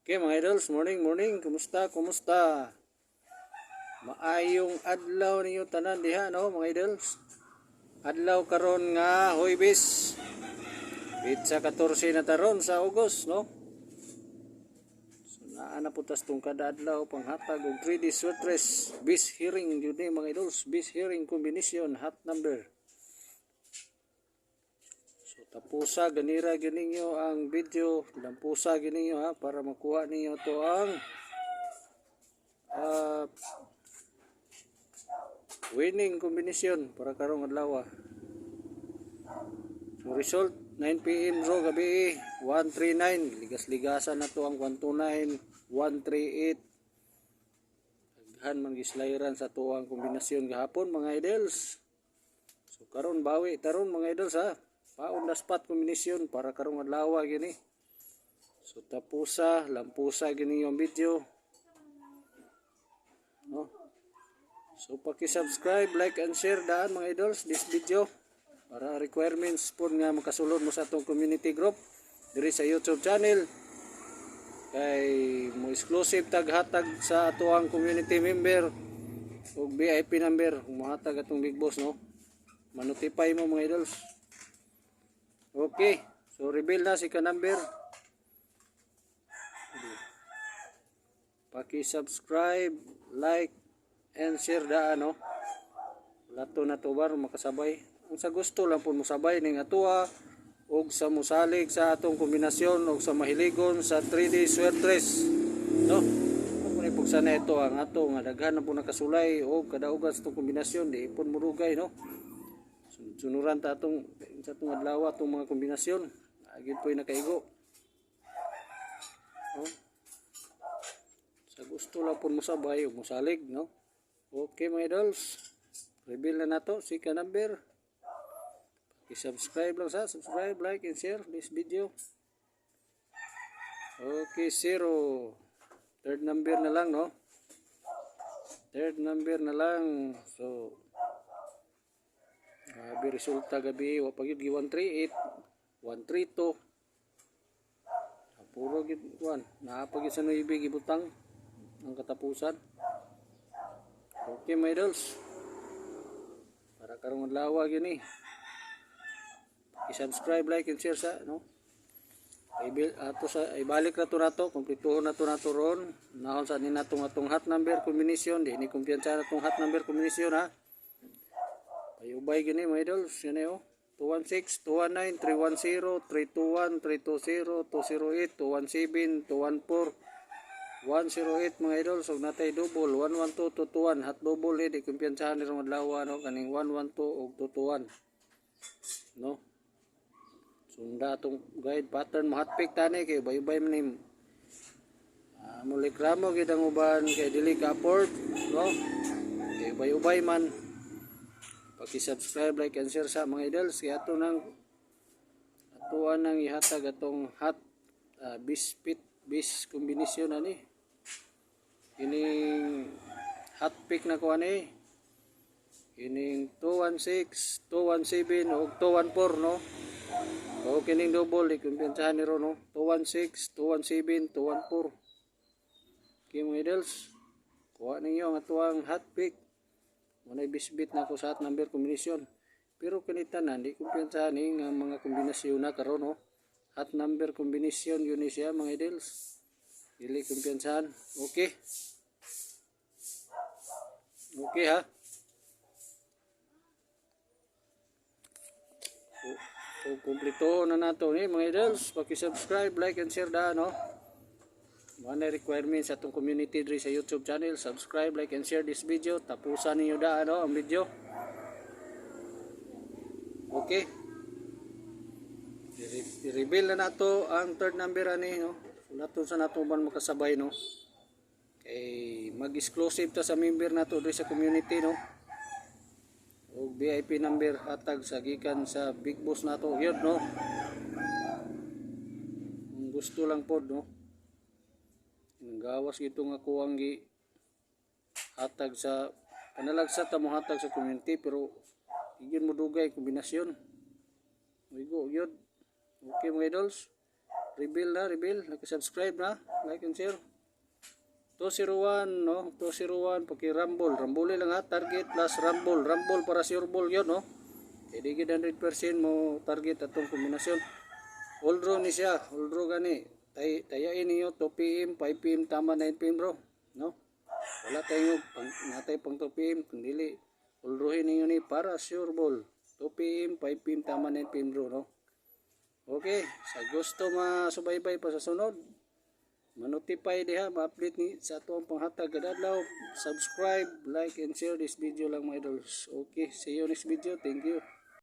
Okay mga idols, morning. Kumusta? Maayong adlaw ninyo tanan diha no mga idols. Adlaw karon nga Huwebes. Bitsa 14 na taron sa August no. So naa na putas tong kada adlaw panghatag og 3D sweatress. Bis hearing jud ni mga idols, bis hearing combination hot number. So tapusa ganira gininyo ang video, lampusa gininyo ha para makuha ninyo to ang winning combination para karong adlaw. So result 9 PM ro gabi 139 ligas-ligasan na to ang 129 138 aghan man gislayran sa to ang kombinasyon gahapon mga idols. So karon bawi taron mga idols ha. Paon na spot kombinasyon para karong adlaw gini. So tapusa lampusa gini yung video. No? So paki-subscribe, like and share daan mga idols this video para requirements po nga makasulod mo sa atong community group diri sa YouTube channel. Kay mo exclusive taghatag sa atoang community member ug VIP number mohatag atong Big Boss no. Manotify mo mga idols. Okay, so reveal na si ka number. Paki-subscribe, like and share daan no. Lato na to bar makasabay. Ang sa gusto lang po musabay ning atoa og sa musalig sa atong kombinasyon og sa mahiligon sa 3D sweatress. No? Kung ipugsa na ito ang ato nga daghan na po nakasulay og kadaugan sa atong kombinasyon di ipon murugay no. Sunuran ta atong sa atong adlaw atong mga kombinasyon. Agid po'y nakaigo. No? Sa gusto lang po musabay og musalig no. Okay mga idols, reveal na nato si ka number. I-subscribe lang sa, subscribe, like and share this video. Okay, 0. Third number na lang no. Third number na lang. So gabi resulta gabi wa pagid 138, 132. Puro gid kuan, naa pagid sa 9 gibutang ang katapusan. Okay my idols. Para karong adlaw gini. I-subscribe, like and share sa no. Ato sa ibalik na to nato, kumplituhon na to nato ron. Nahon sa ni natong atong hot number combination, di ni kumpiyansa natong hot number combination ha. Ayubay gini mga idols, yan oh. 216, 219, 310, 321, 320, 208, 217, 214, 108 mga idol. So natay double 112 tutuan hot double di kumpiyansahan ni rong adlaw no kaning 112 og tutuan no. Sunda atong guide pattern mo hot pick tani kay bay-bay man nim mulikramo gid ang uban kay dili ka afford no. Kay bay-ubay man paki-subscribe, like and share sa mga idols kay ato nang atuan nang ihatag atong hot bis kombinasyon ani. Ining hot pick na ko ani. Ining 216, 217 ug 214 no. O kining double di kumpiyansahan ni ro no. 216, 217, 214. Okay mga idols. Kuha ninyo ang atuang hot pick. Munay bisbit na ko sa hot number combination. Pero kanita na di kumpiyansahan ni nga mga kombinasyon na karon no. Hot number combination yun siya mga idols. Dili kumpiyansahan. Okay. Okay ha. So kumplito na nato ni mga idols. Paki-subscribe, like and share da no. Mga requirements sa atong community diri sa YouTube channel. Subscribe, like and share this video. Tapusan niyo da no ang video. Okay. I-reveal na nato ang third number ani no. Nato sa nato man makasabay no. Kay mag-exclusive ta sa member nato diri sa community no. O VIP number hatag sa gikan sa Big Boss nato yun no. Kung gusto lang pod no. Gawas gito nga kuwang gi hatag sa kanalagsa ta mo hatag sa community pero igin mo dugay kombinasyon. Wigo yun. Okay mga idols. Reveal, naka-subscribe na, like and share. 201, no? 201, paki-rumble. Rumble lang ha, target plus rumble. Rumble para sure ball yun, no? Kaya di 100% mo target atong kombinasyon. All draw ni siya, all draw gani. Tayain niyo 2 PM, 5 PM, tama 9 PM bro, no? Wala tayo natay pang 2 PM, kundi all drawin niyo ni para sure ball. 2 PM, 5 PM, tama 9 PM bro, no? Okay, sa gusto masubaybay pa sa sunod, ma-notify diha, ma-update ni sa atong panghatag kada adlaw. Subscribe, like and share this video lang mga idols. Okay, see you next video. Thank you.